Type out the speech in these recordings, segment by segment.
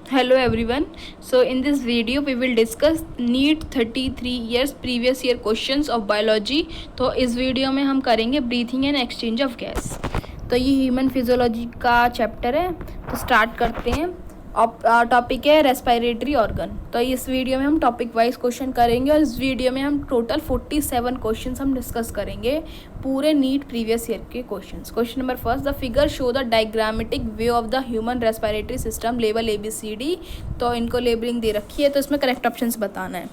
Hello everyone. So in this video we will discuss NEET 33 years previous year questions of biology. तो इस video में हम करेंगे breathing and exchange of gas. तो ये human physiology का चैप्टर है, तो स्टार्ट करते हैं। टॉपिक है रेस्पिरेटरी ऑर्गन। तो इस वीडियो में हम टॉपिक वाइज क्वेश्चन करेंगे और इस वीडियो में हम टोटल 47 क्वेश्चन हम डिस्कस करेंगे, पूरे नीट प्रीवियस ईयर के questions. Question number first, the figure show the diagrammatic way of the human respiratory system, level ABCD। तो इनको लेबलिंग दे रखी है, तो इसमें करेक्ट ऑप्शंस बताना है।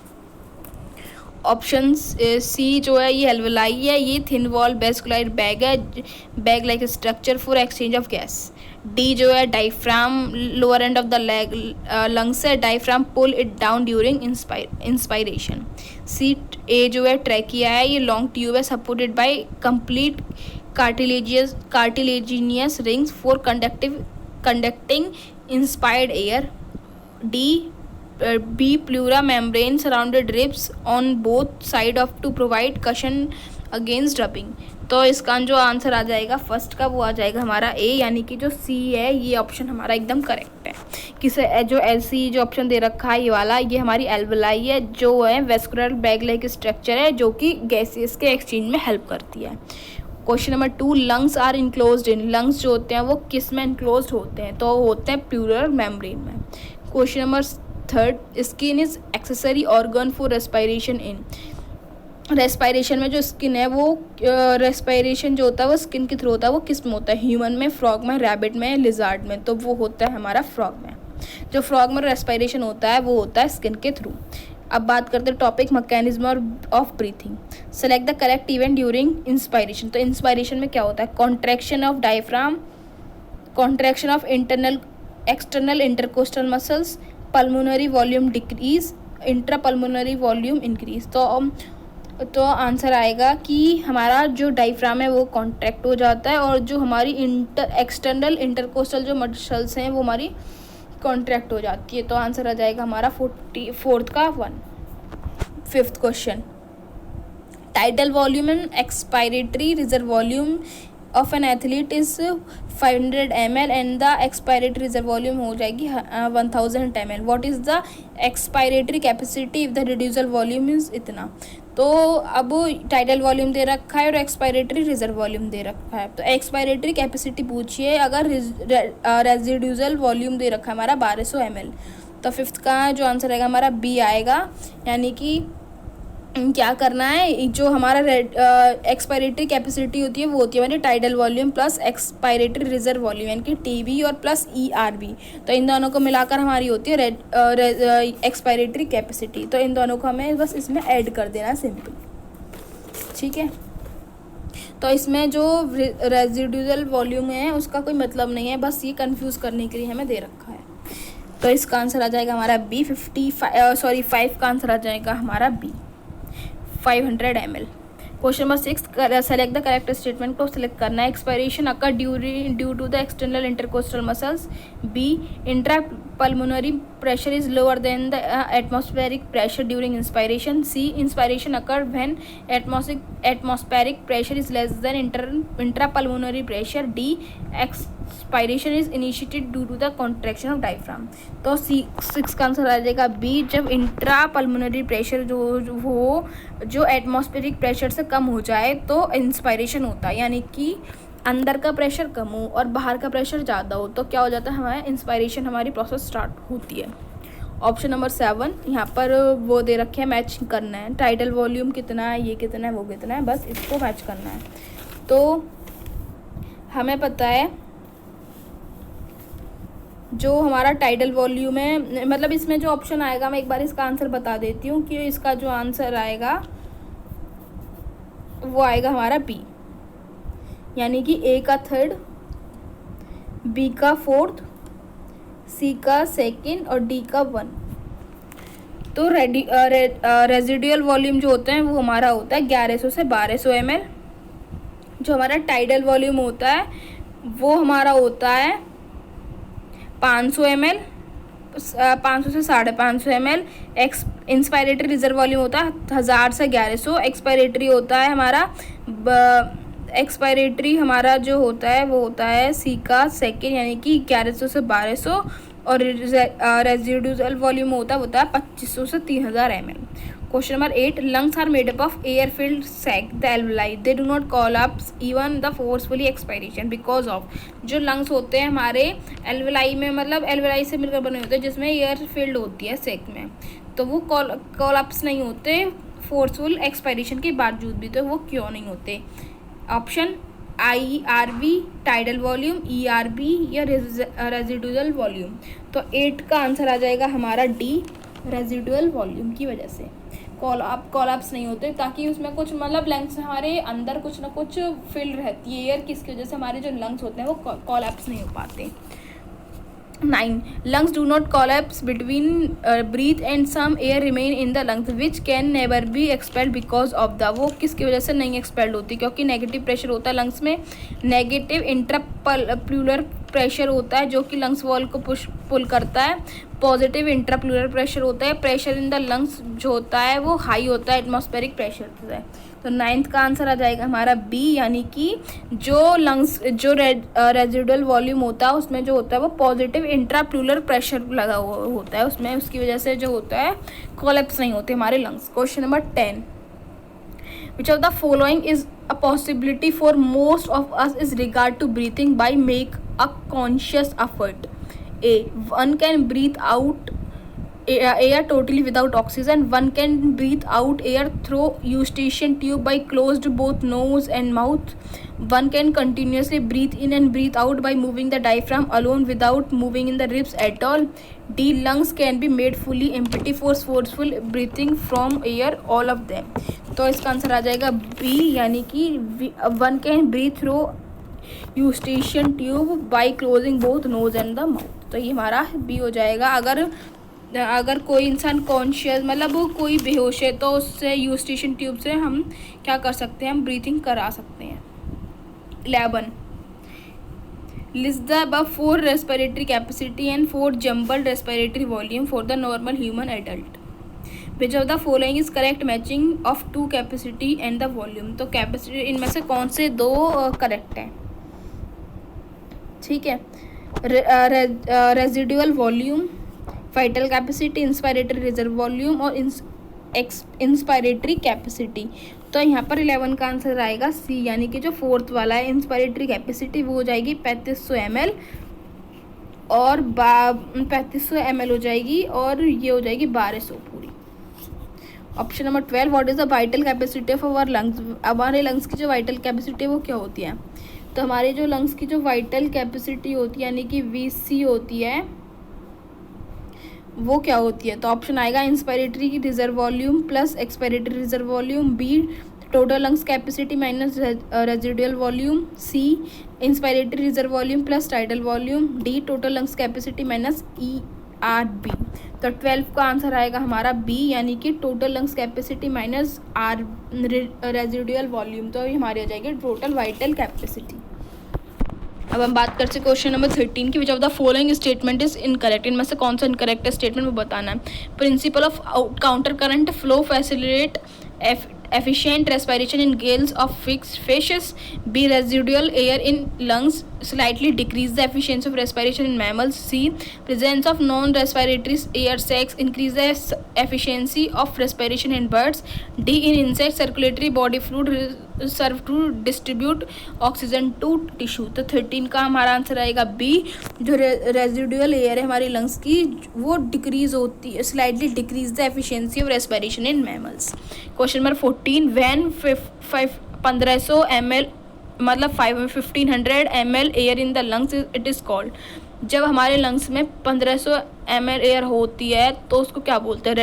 ऑप्शन सी जो है ये एल्वेलाई है, ये थिन वॉल वेस्कुलर बैग है, bag like structure for exchange of gas. D जो है diaphragm, lower end of the lungs है, diaphragm pull it down during inspiration. C A जो है ट्रैकिया है, ये लॉन्ग ट्यूब है supported by complete cartilaginous rings for conducting inspired air. D B pleura membrane surrounded ribs on both side of to provide cushion against rubbing. तो इसका जो answer आ जाएगा फर्स्ट का वो आ जाएगा हमारा ए, यानी कि जो सी है ये ऑप्शन हमारा एकदम करेक्ट है। किसे जो LC जो ऑप्शन दे रखा है ये वाला, ये हमारी एल्वेलाई है, जो है वेस्कुलर बैग लाइक स्ट्रक्चर है, जो कि गैसेस के एक्सचेंज में हेल्प करती है। Question number 2, lungs are enclosed in, lungs जो होते हैं वो किस में इनक्लोज्ड होते हैं, तो होते हैं प्लूरल मेम्ब्रेन में। Question number 3, skin is accessory organ for respiration in, respiration में जो स्किन है वो रेस्पिरेशन जो होता है वो स्किन के थ्रू होता है, वो किस में होता है, ह्यूमन में, फ्रॉग में, रैबिट में, लिजार्ड में, तो वो होता है हमारा फ्रॉग में। जो फ्रॉग में रेस्पिरेशन होता है वो होता है स्किन के थ्रू। अब बात करते हैं topic mechanism of breathing. Select the correct event during inspiration. तो इंस्पायरेशन में क्या होता है, contraction of diaphragm, contraction of external intercostal muscles, pulmonary volume decrease, intra pulmonary volume increase. तो आंसर आएगा कि हमारा जो डायफ्राम है वो कॉन्ट्रैक्ट हो जाता है और जो हमारी एक्सटर्नल इंटरकोस्टल जो मसल्स हैं वो हमारी कॉन्ट्रैक्ट हो जाती है। तो आंसर आ जाएगा हमारा 44 का 1। Fifth question, tidal volume and expiratory reserve volume of an athlete is 500 ml and the expiratory reserve volume हो जाएगी 1000 ml। What is the expiratory capacity if the residual volume is इतना। तो अब टाइडल वॉल्यूम दे रखा है और expiratory reserve volume दे रखा है, तो एक्सपायरेटरी कैपेसिटी पूछिए अगर रेजिड्यूजल वॉल्यूम दे रखा है हमारा 1200 ml। तो फिफ्थ का जो आंसर आएगा हमारा बी आएगा, यानी कि क्या करना है, जो हमारा एक्सपायरेटरी कैपेसिटी होती है वो होती है हमारी tidal volume plus expiratory reserve volume, यानी कि TB और प्लस ERV। तो इन दोनों को मिलाकर हमारी होती है एक्सपायरेटरी कैपेसिटी। तो इन दोनों को हमें बस इसमें ऐड कर देना है, सिंपल, ठीक है। तो इसमें जो रेजिड्यूजल वॉल्यूम है उसका कोई मतलब नहीं है, बस ये कंफ्यूज करने के लिए हमें दे रखा है। तो इसका आंसर आ जाएगा हमारा बी। 5 का आंसर आ जाएगा हमारा B, 500 ml। Question number 6, select the correct statement को सिलेक्ट करना है। Expiration occur due to the external intercostal muscles. B, intra pulmonary pressure is lower than the atmospheric pressure during inspiration. C, inspiration occur when atmospheric pressure is less than intra pulmonary pressure. D, expiration is initiated due to the contraction of diaphragm. तो 6 का answer आ जाएगा B, जब intra pulmonary pressure जो atmospheric pressure से कम हो जाए तो इंस्पायरेशन होता है, यानी कि अंदर का प्रेशर कम हो और बाहर का प्रेशर ज़्यादा हो तो क्या हो जाता है, हमारा इंस्पायरेशन हमारी प्रोसेस स्टार्ट होती है। ऑप्शन नंबर 7, यहाँ पर वो दे रखे हैं, मैच करना है, टाइडल वॉल्यूम कितना है, ये कितना है, वो कितना है, बस इसको मैच करना है। तो हमें पता है जो हमारा टाइडल वॉल्यूम है, मतलब इसमें जो ऑप्शन आएगा, मैं एक बार इसका आंसर बता देती हूँ कि इसका जो आंसर आएगा वो आएगा हमारा बी, यानी कि ए का 3rd, बी का 4th, सी का 2nd और डी का 1। तो रेजिडुअल वॉल्यूम जो होता है वो हमारा होता है 1100 से 1200 ml। जो हमारा टाइडल वॉल्यूम होता है वो हमारा होता है 500 ml, 500 से 550 ml। इंस्पायरेटरी रिजर्व वॉल्यूम होता है 1000 से 1100। एक्सपायरेटरी होता है हमारा एक्सपायरेटरी हमारा जो होता है वो होता है सी का 2nd, यानी कि 1100 से 1200। और रेजिडुअल वॉल्यूम होता है 2500 से 3000 ml। Question number 8, lungs are made up of air filled sac the alveoli they do not collapse even the forcefully expiration because of. जो लंग्स होते हैं हमारे एल्वलाई में, मतलब एल्वलाई से मिलकर बने होते हैं जिसमें एयर फिल्ड होती है सैक में, तो वो कोलैप्स नहीं होते फोर्सफुल एक्सपायरेशन के बावजूद भी। तो वो क्यों नहीं होते? Option IRV tidal volume, ERB या रेजिडुअल वॉल्यूम। तो 8 का आंसर आ जाएगा हमारा D, रेजिडुअल वॉल्यूम की वजह से कोलैप्स नहीं होते, ताकि उसमें कुछ मतलब लंग्स हमारे अंदर कुछ ना कुछ फिल रहती है एयर, किसकी वजह से हमारे जो लंग्स होते हैं वो कोलैप्स नहीं हो पाते। 9, lungs do not collapse between breath and some air remain in the lungs which can never be expelled because of the। वो किसकी वजह से नहीं एक्सपेल्ड होती? क्योंकि नेगेटिव प्रेशर होता है लंग्स में, नेगेटिव इंट्राप्लूरल प्रेशर होता है जो कि लंग्स वॉल को पुल करता है, पॉजिटिव इंट्राप्लूरल प्रेशर होता है, प्रेशर इन द लंग्स जो होता है वो हाई होता है, एटमॉस्फेरिक प्रेशर होता है। तो 9th का आंसर आ जाएगा हमारा B, यानी कि जो लंग्स जो रेजिडुअल वॉल्यूम होता है उसमें जो होता है वो पॉजिटिव इंट्राप्लूरल प्रेशर लगा हुआ होता है उसमें, उसकी वजह से जो होता है कोलैप्स नहीं होते हमारे lungs. Question number 10, which of the following is a possibility for most of us is regard to breathing by make a conscious effort? A, one can breathe out air totally without oxygen. One can breathe out air through eustachian tube by closed both nose and mouth. One can continuously breathe in and breathe out by moving the diaphragm alone without moving in the ribs at all. D, lungs can be made fully empty for forceful breathing from air, all of them। तो इसका answer आ जाएगा B, यानी कि one can breathe through eustachian tube by closing both nose and the mouth। तो ये हमारा B हो जाएगा। अगर कोई इंसान कॉन्शियस मतलब वो कोई बेहोश है तो उससे यूस्टेशन ट्यूब से हम क्या कर सकते हैं, हम ब्रीथिंग करा सकते हैं। 11, list the above 4 respiratory capacity and 4 jumbled respiratory volume for the normal human adult. Which of the following is correct matching of 2 capacity and the volume. तो कैपेसिटी इनमें से कौन से 2 करेक्ट हैं? ठीक है, residual volume, vital capacity, inspiratory reserve volume और inspiratory capacity. तो यहाँ पर 11 का आंसर आएगा C, यानी कि जो 4th वाला है इंस्पायरेटरी कैपेसिटी वो हो जाएगी 3500 ml और 3500 ml हो जाएगी और ये हो जाएगी 1200 पूरी। Option number 12, what is the vital capacity of our lungs. हमारे लंग्स की जो वाइटल कैपेसिटी है वो क्या होती है? तो हमारे जो लंग्स की जो वाइटल कैपेसिटी होती है यानी कि VC होती है वो क्या होती है? तो ऑप्शन आएगा इंस्पायरेटरी की reserve volume plus expiratory reserve volume, B total lungs capacity minus residual volume, C inspiratory reserve volume plus tidal volume, D total lungs capacity minus ERB। तो 12 का आंसर आएगा हमारा B, यानी कि total lungs capacity minus residual volume. तो ये हमारी हो जाएगी टोटल वाइटल कैपेसिटी। अब हम बात करते हैं क्वेश्चन नंबर 13 की, विच of the following statement is incorrect. इनमें से कौन सा इनकरेक्ट स्टेटमेंट वो बताना है। Principle of counter current flow facilitate efficient respiration in gales of fixed fishes. B, residual air in lungs slightly decrease the efficiency of respiration in mammals. C, presence of non-respiratory air sacs increase the efficiency of respiration in birds. D, in insects circulatory body fluid serve to distribute oxygen to tissue। तो 13 का हमारा answer आएगा B, जो residual air है हमारी lungs की वो decrease होती है, slightly decrease the efficiency of respiration in mammals. Question number 14, when 1500 ml मतलब 1500 ml air in the lungs it is called. जब हमारे लंग्स में 1500 ml एयर होती है तो उसको क्या बोलते हैं?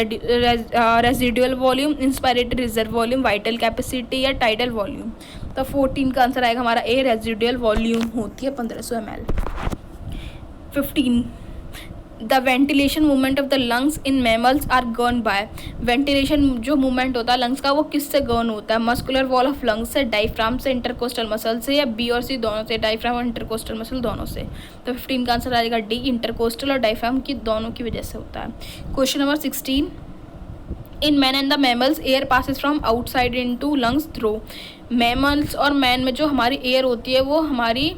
Residual volume, inspiratory reserve volume, vital capacity या टाइडल वॉल्यूम। तो 14 का आंसर आएगा हमारा A, रेजिडुअल वॉल्यूम होती है 1500 ml। 15, the ventilation movement of the lungs in mammals are govern by. Ventilation जो मूवमेंट होता है लंग्स का वो किससे गवर्न होता है? मस्कुलर वॉल ऑफ लंग्स से, डायफ्राम से, इंटरकोस्टल मसल से या B और C दोनों से? डायफ्राम और इंटरकोस्टल मसल दोनों से। तो 15 का आंसर आएगा D, इंटरकोस्टल और डायफ्राम की दोनों की वजह से होता है। Question number 16, in man and the mammals air passes from outside into lungs through. Mammals और मैन में जो हमारी एयर होती है वो हमारी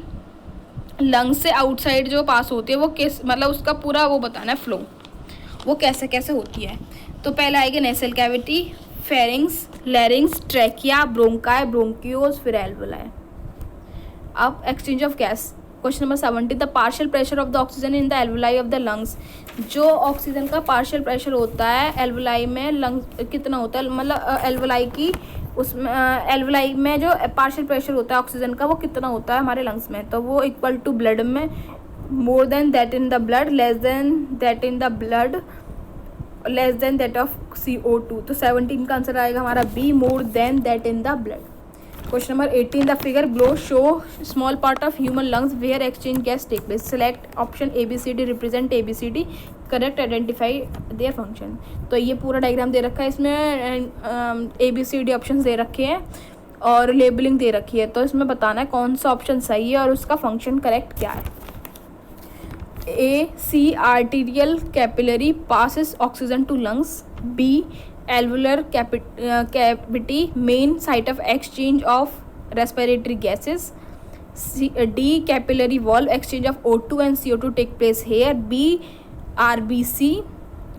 लंग्स से आउटसाइड जो पास होती है वो किस मतलब उसका पूरा वो बताना है फ्लो, वो कैसे कैसे होती है। तो पहला आएगा nasal cavity, pharynx, larynx, trachea, bronchi, bronchioles, फिर एल्वुलाई। अब exchange of gas, question number 70, the partial pressure of the oxygen in the alveoli of the lungs. जो ऑक्सीजन का पार्शियल प्रेशर होता है एल्वुलाई में, लंग्स कितना होता है, मतलब एल्वुलाई की उसमें एल्वुलाई में जो पार्शियल प्रेशर होता है ऑक्सीजन का वो कितना होता है हमारे लंग्स में, तो वो इक्वल टू ब्लड में more than that in the blood, less than that in the blood, less than that of CO2। तो 17 का आंसर आएगा हमारा B, more than that in the blood. Question number 18, the figure below show small part of human lungs where exchange gas take place. Select option ABCD represent ABCD, correct, identify their function. तो ये पूरा diagram दे रखा है, इसमें ABCD option दे रखे हैं और labelling दे रखी है। तो इसमें बताना है कौन सा ऑप्शन सही है और उसका फंक्शन करेक्ट क्या है। A, C, arterial capillary passes oxygen to lungs. B, alveolar cavity, main site of exchange of respiratory gases. D, capillary wall, exchange of O2 and CO2 take place here. B, RBC,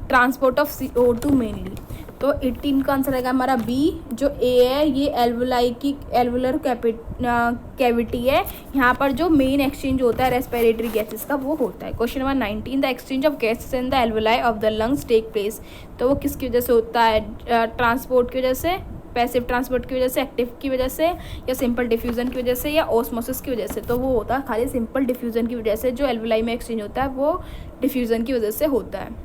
transport of CO2 mainly। तो 18 का answer आएगा हमारा B. जो ए है ये alveoli की alveolar cavity है, यहाँ पर जो मेन एक्सचेंज होता है रेस्पिरेटरी गैसेस का वो होता है। Question number 19, the exchange of gases in the alveoli of the lungs take place. तो वो किसकी वजह से होता है, ट्रांसपोर्ट की वजह से, पैसिव ट्रांसपोर्ट की वजह से, एक्टिव की वजह से, या सिंपल डिफ्यूजन की वजह से, या ऑस्मोसिस की वजह से। तो वो होता है खाली सिंपल डिफ्यूजन की वजह से, जो एल्वुलाई में एक्सचेंज होता है वो डिफ्यूजन की वजह से होता है।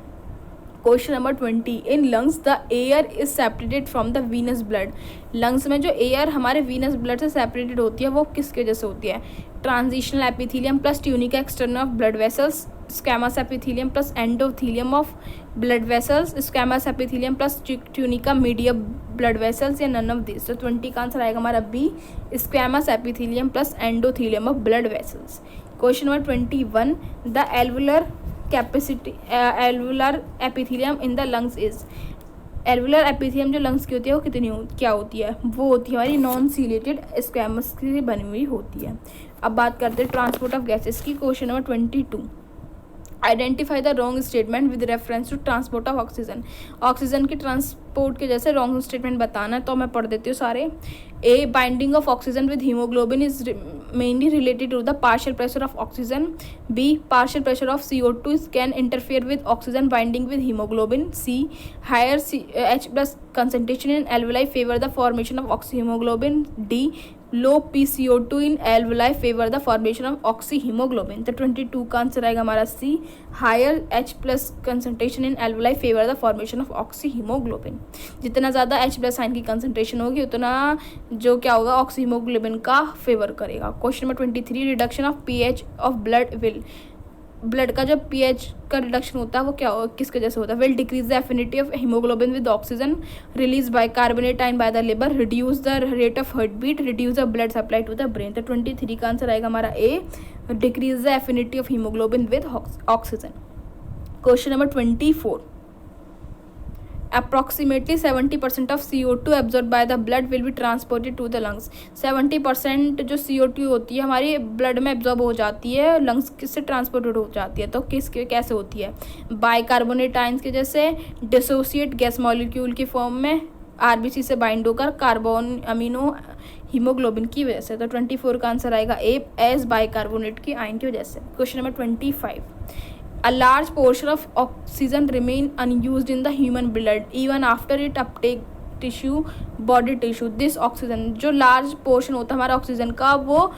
Question number 20, in lungs the air is separated from the venous blood. Lungs में जो एयर हमारे वीनस ब्लड से सेपरेटेड होती है वो किसकी वजह से होती है, transitional epithelium plus tunica external of blood vessels, squamous epithelium plus endothelium of blood vessels, squamous epithelium plus tunica media blood vessels, या नन ऑफ दिस। तो 20 का आंसर आएगा हमारा B, squamous epithelium plus endothelium of blood vessels. Question number 21, the alveolar capacity alveolar epithelium in the lungs is. Alveolar epithelium जो lungs की होती है वो कितनी क्या होती है, वो होती है हमारी नॉन सीलेटेड स्क्वैमस की बनी हुई होती है। अब बात करते हैं ट्रांसपोर्ट ऑफ गैसेस की। Question number 22, identify the wrong statement with reference to transport of oxygen. Oxygen की ट्रांसपोर्ट के जैसे रॉन्ग स्टेटमेंट बताना है, तो मैं पढ़ देती हूँ सारे। A, binding of oxygen with haemoglobin is mainly related to the partial pressure of oxygen. B, partial pressure of CO2 can interfere with oxygen binding with haemoglobin. C, higher H+ concentration in alveoli favor the formation of oxyhemoglobin. D, low pCO2 in alveoli favor the formation of oxyhemoglobin। तो 22 का answer आएगा हमारा सी, higher H+ concentration in alveoli favor the formation of oxyhemoglobin। जितना ज़्यादा H+ sign की concentration होगी उतना जो क्या होगा ऑक्सीहीमोग्लोबिन का फेवर करेगा। Question number 23, reduction of pH of blood will. Blood का जो pH का रिडक्शन होता है वो क्या किसके जैसे होता है, will decrease the affinity of haemoglobin with oxygen, release by carbonate ion by the liver, reduce the rate of heart beat, reduce the blood supply to the brain. तो 23 का आंसर आएगा हमारा A, decrease the affinity of haemoglobin with oxygen. Question number 24, approximately 70% of CO2 absorbed by the blood will be transported to the lungs। 70% जो CO2 होती है हमारी blood में absorb हो जाती है, लंग्स किससे ट्रांसपोर्टेड हो जाती है, तो किसके कैसे होती है, बाइकार्बोनेट आयंस की जैसे, डिसोसिएट गैस मॉलिक्यूल की फॉर्म में, RBC से बाइंड होकर कार्बन अमीनो हीमोग्लोबिन की वजह से। तो 24 का आंसर आएगा ए, एस बाइकार्बोनेट की आयन की वजह से। Question number 25, a large portion of oxygen remain unused in the human blood even after it uptake tissue body tissue। this oxygen जो लार्ज पोर्शन होता है हमारा ऑक्सीजन का वो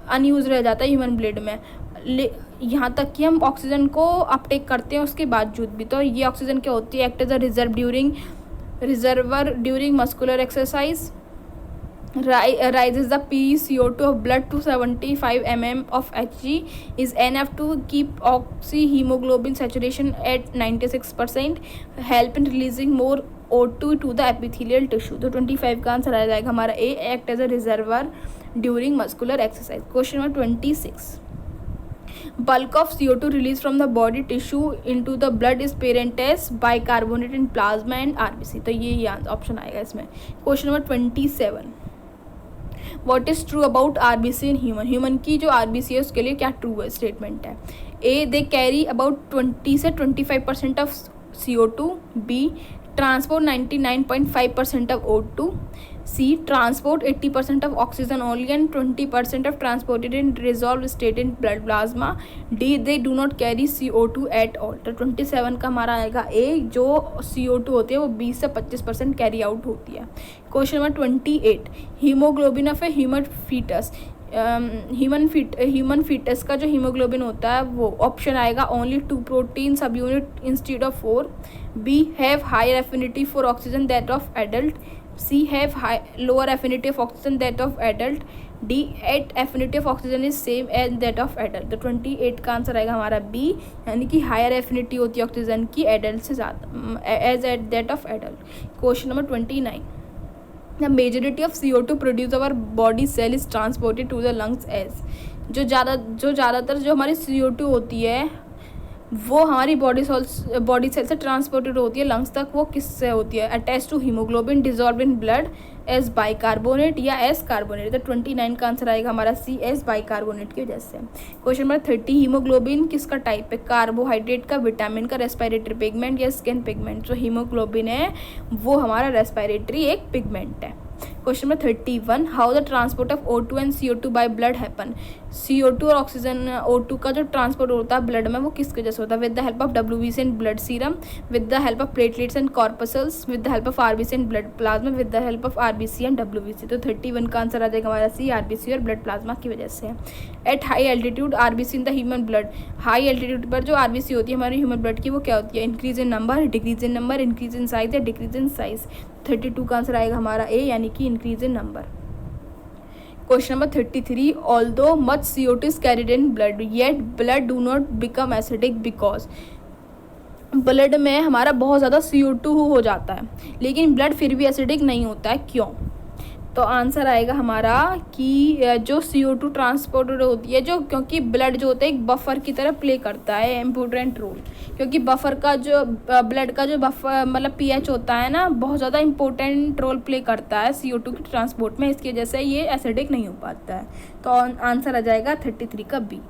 अनयूज रह जाता है ह्यूमन ब्लड में, यहाँ तक कि हम ऑक्सीजन को अपटेक करते हैं उसके बावजूद भी। तो ये ऑक्सीजन क्या होती है, act as a reservoir during muscular exercise, rises the pCO2 of blood to 75 mm of Hg is enough to keep oxyhemoglobin saturation at 96%, help in releasing more O2 to the epithelial tissue। तो 25 का answer आ जाएगा हमारा A, act as a reservoir during muscular exercise. Question number 26, bulk of CO2 released from the body tissue into the blood is parent as bicarbonate in plasma and RBC। तो ये option आएगा इसमें। Question number 27, what is true about RBC in human की जो RBC है उसके लिए क्या ट्रू है स्टेटमेंट है। ए, दे कैरी अबाउट 20 से 25% of CO2। B, transport 99.5% of O2। C, transport 80% of oxygen only and 20% of transported in resolved state in blood plasma। D, they do not carry CO2 at all। तो 27 का हमारा आएगा ए, जो CO2 होती है वो 20 से 25% कैरी आउट होती है। Question number 28, haemoglobin of a human foetus. Human foetus का जो हीमोग्लोबिन होता है वो ऑप्शन आएगा only 2 protein subunit instead of 4। B, have higher affinity for oxygen that of adult. C, have lower affinity of oxygen that of adult. D, at affinity of oxygen is same as that of adult. तो 28 का answer आएगा हमारा B, यानी कि higher affinity होती है oxygen की adult से ज़्यादा as at that of adult. Question number 29, the majority of CO2 produce our body cell is transported to the lungs as. जो ज़्यादातर जो हमारी CO2 होती है वो हमारी बॉडी सेल से ट्रांसपोर्टेड होती है लंग्स तक। वो किससे होती है? Attach to haemoglobin dissolve in blood as bicarbonate या एस कार्बोनेट। तो 29 का आंसर आएगा हमारा सी, एस बाइकार्बोनेट की वजह से। क्वेश्चन नंबर 30, हीमोग्लोबिन किसका टाइप है? कार्बोहाइड्रेट का, विटामिन का, रेस्पिरेटरी पिगमेंट या स्किन पिगमेंट। जो हीमोग्लोबिन है वो हमारा रेस्पिरेटरी एक पिगमेंट है। Question number 31, how the transport of O2 and CO2 by blood happen. CO2 और ऑक्सीजन O2 का जो ट्रांसपोर्ट होता है ब्लड में वो किसके वजह से होता है? With the help of WBC and blood serum, with the help of platelets and corpuscles, with the help of RBC and blood plasma, with the help of RBC and WBC। तो 31 का answer आ जाएगा हमारा सी, RBC और blood plasma की वजह से। At high altitude RBC in the human blood. High altitude पर जो RBC होती है हमारे ह्यूमन ब्लड की वो क्या होती है? Increase in number, decrease in number, increase in size या डिक्रीज इन साइज। 32 का आंसर आएगा हमारा ए, यानी कि increase in number. Question number 33, although much CO2 is carried in blood yet blood do not become acidic because. Blood में हमारा बहुत ज़्यादा CO2 हो जाता है लेकिन ब्लड फिर भी एसिडिक नहीं होता है, क्यों? तो आंसर आएगा हमारा कि जो CO2 ट्रांसपोर्टेड होती है जो, क्योंकि ब्लड जो होता है एक बफर की तरह प्ले करता है इम्पोर्टेंट रोल। क्योंकि बफर का जो ब्लड का जो बफर मतलब pH होता है ना, बहुत ज़्यादा इंपॉर्टेंट रोल प्ले करता है CO2 के ट्रांसपोर्ट में, इसकी वजह से ये एसिडिक नहीं हो पाता है। तो आंसर आ जाएगा 33 का B.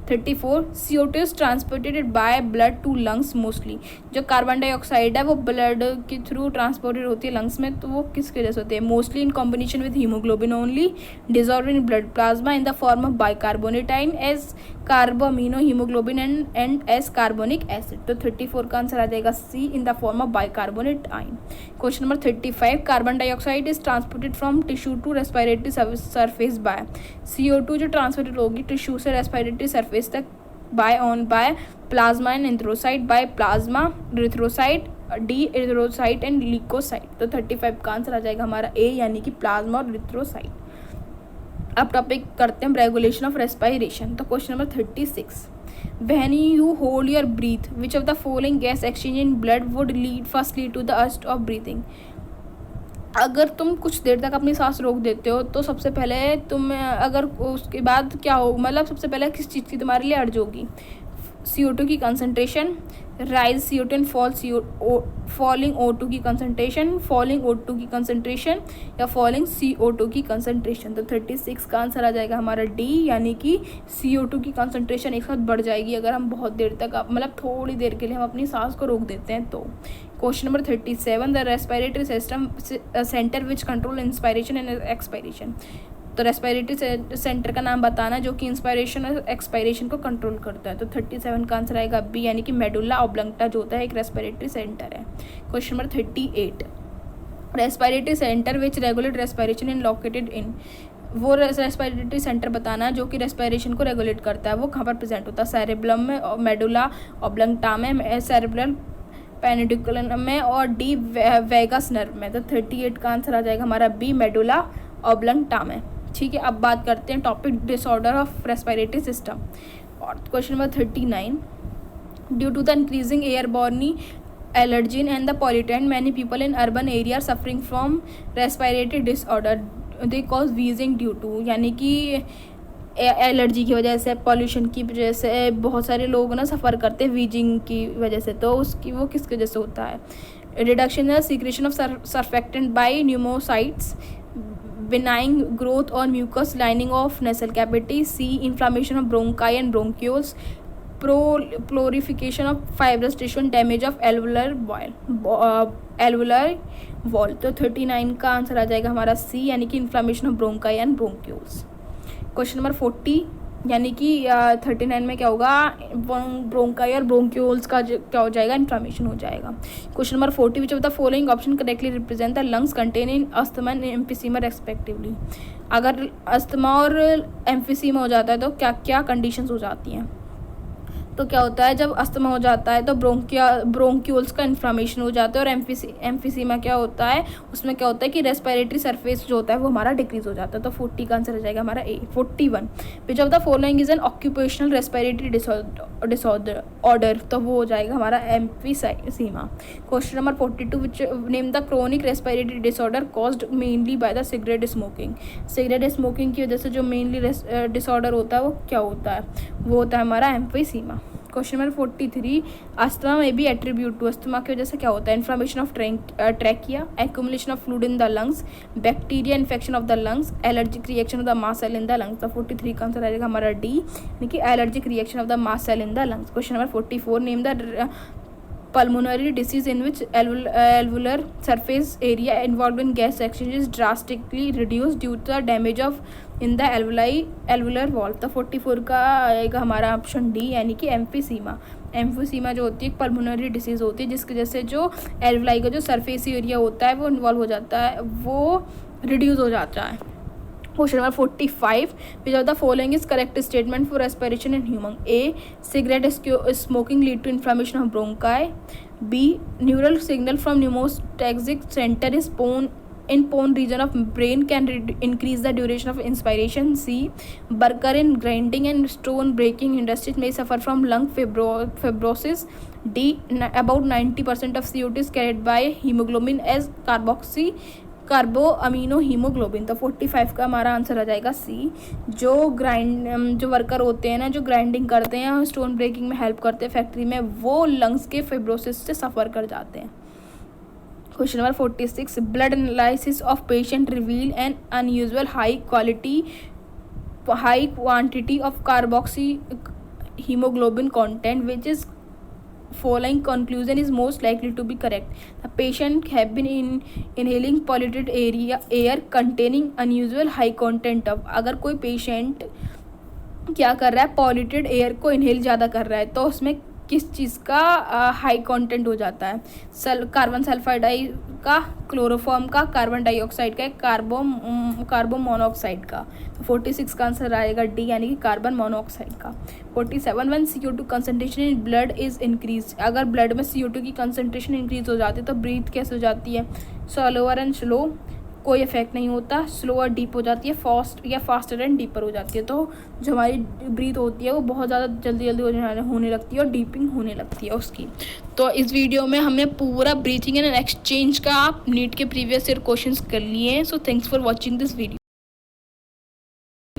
34, CO2 is transported by blood to lungs mostly. जो कार्बन डाइऑक्साइड है वो ब्लड के थ्रू ट्रांसपोर्टेड होती है लंग्स में, तो वो किसकी वजह से होती है? Mostly in combination with haemoglobin only, dissolve in blood plasma in the form of bicarbonate ion as carbamino haemoglobin and as carbonic acid. तो 34 का आंसर आ जाएगा C, in the form of bicarbonate ion. Question number 35, carbon dioxide is transported from tissue to respiratory surface by. CO2 जो transported होगी tissue से respiratory surface तक by plasma and anthrocyte, by plasma, erythrocyte, D erythrocyte and leucocyte. तो 35 का answer आ जाएगा हमारा ए, यानी कि प्लाज्मा और इरिथ्रोसाइट। अब टॉपिक करते हैं रेगुलेशन ऑफ रेस्पिरेशन। तो question number 36, when you hold your breath which of the following gas exchange in blood would lead to the burst of breathing. अगर तुम कुछ देर तक अपनी सांस रोक देते हो तो सबसे पहले तुम अगर उसके बाद क्या हो, मतलब सबसे पहले किस चीज़ की तुम्हारे लिए अर्ज होगी? CO2 की concentration, rise CO2 and falling O2 की कंसनट्रेशन, फॉलिंग O2 की कंसनट्रेशन या फॉलिंग CO2 की कंसनट्रेशन। तो 36 का आंसर आ जाएगा हमारा डी, यानी कि CO2 की कंसनट्रेशन एक साथ बढ़ जाएगी अगर हम बहुत देर तक मतलब थोड़ी देर के लिए हम अपनी सांस को रोक देते हैं तो। Question number 37, the respiratory system centre which control inspiration and expiration. तो रेस्पिरेटरी सेंटर का नाम बताना जो कि इंस्पायरेशन और एक्सपायरेशन को कंट्रोल करता है। तो 37 का आंसर आएगा बी, यानी कि मेडुला ऑब्लंगटा जो होता है एक रेस्पिरेटरी सेंटर है। Question number 38, respiratory centre which regulate respiration in located in. वो रेस्पिरेटरी सेंटर बताना जो कि रेस्पिरेशन को रेगुलेट करता है, वो कहाँ पर प्रेजेंट होता है? सेरेब्रम में, मेडुला ऑब्लंगटा में, सेरेब्रल पेनिडिकुलम में और डी वेगस नर्व में। तो 38 का आंसर आ जाएगा हमारा बी, मेडुला ऑब्लंगटा में। ठीक है, अब बात करते हैं topic disorder of respiratory system. और question number 39, due to the increasing airborne allergen and the pollutant many people in urban area are suffering from respiratory disorder they cause wheezing due to. यानी कि allergy की वजह से, pollution की वजह से बहुत सारे लोग ना सफ़र करते हैं वीजिंग की वजह से। तो उसकी वो किसकी वजह से होता है? Reduction in secretion of surfactant by pneumocytes, benign growth or mucus lining of nasal cavity. C, inflammation of bronchi and bronchioles, proliferation of fibrous tissue and damage of alveolar wall. तो 39 का आंसर आ जाएगा हमारा सी, यानी कि inflammation of bronchi and bronchioles. Question number 40, यानी कि 39 में क्या होगा, ब्रोंकाई और ब्रोंक्यूल्स का क्या हो जाएगा, इन्फ्लामेशन हो जाएगा. Question number 40, which of the following option correctly represent the lungs contain in asthma and emphysema respectively. अगर अस्थमा और एम्फीसीमा हो जाता है तो क्या क्या कंडीशंस हो जाती हैं. तो क्या होता है, जब अस्थमा हो जाता है तो ब्रोंक्यूल्स का इन्फ्लामेशन हो जाता है, और एम्फीसीमा क्या होता है, उसमें क्या होता है कि रेस्पिरेटरी सरफेस जो होता है वो हमारा डिक्रीज हो जाता है. तो 40 का आंसर हो जाएगा हमारा ए. 41, विच of the following is an occupational respiratory disorder order. तो वो हो जाएगा हमारा emphysema. Question number 42, which name the chronic respiratory disorder caused mainly by the cigarette smoking. Cigarette smoking की वजह से जो मेनली डिसऑर्डर होता है वो क्या होता है, वो होता है हमारा एम्फीसीमा. क्वेश्चन नंबर 43, अस्थमा में बी एट्रीब्यूट टू. अस्थमा की वजह से क्या होता है, inflammation of trachea, accumulation of fluid in the lungs, bacteria infection of the lungs, allergic reaction of the mast cell in the lungs. तो 43 का answer आएगा हमारा डी, यानी कि allergic reaction of the mast cell in the lungs. Question number 44, name the pulmonary disease in which alveolar surface area involved in gas exchange is drastically reduced due to the damage of in the alveolar valve. तो 44 का आएगा हमारा option D, यानी कि emphysema. Emphysema जो होती है एक पल्मोनरी डिसीज़ होती है जिसकी वजह से जो एल्वलाई का जो सरफेस एरिया होता है वो इन्वॉल्व हो जाता है, वो रिड्यूस हो जाता है. Question number 45, which of the following is correct statement for respiration in human. A, cigarette smoking lead to inflammation of bronchi. B, neural signal from pneumotaxic centre is pons region of brain can increase the duration of inspiration. C, worker in grinding and stone breaking industries may suffer from lung fibrosis. D, about 90% of CO2 is carried by hemoglobin as कार्बो amino haemoglobin. तो 45 का हमारा answer आ जाएगा सी. जो worker होते हैं ना, जो ग्राइंडिंग करते हैं, स्टोन ब्रेकिंग में हेल्प करते हैं फैक्ट्री में, वो लंग्स के फिब्रोसिस से सफ़र कर जाते हैं. Question number 46, blood analysis of patient reveal N unusual high quantity of carboxy hemoglobin content, which is following conclusion is most likely to be correct. The patient have been inhaling polluted air containing unusual high content of. अगर कोई patient क्या कर रहा है, polluted air को inhale ज़्यादा कर रहा है, तो उसमें किस चीज़ का हाई कंटेंट हो जाता है, कार्बन सल्फाइड का, क्लोरोफॉर्म का, कार्बन डाइऑक्साइड का, कार्बन मोनोऑक्साइड का. तो 46 का आंसर आएगा डी, यानी कि कार्बन मोनोऑक्साइड का. 47, one CO2 concentration in blood is increase. अगर ब्लड में CO2 की कंसनट्रेशन इंक्रीज हो जाती है तो ब्रीथ कैसे हो जाती है, स्लोअर एंड स्लो, कोई इफेक्ट नहीं होता, स्लोअर डीप हो जाती है, फास्टर एंड डीपर हो जाती है. तो जो हमारी ब्रीथ होती है वो बहुत ज़्यादा जल्दी होने लगती है और डीपिंग होने लगती है उसकी. तो इस वीडियो में हमने पूरा ब्रीथिंग एंड एक्सचेंज का नीट के प्रीवियस ईयर क्वेश्चंस कर लिए हैं. So thanks for watching this video.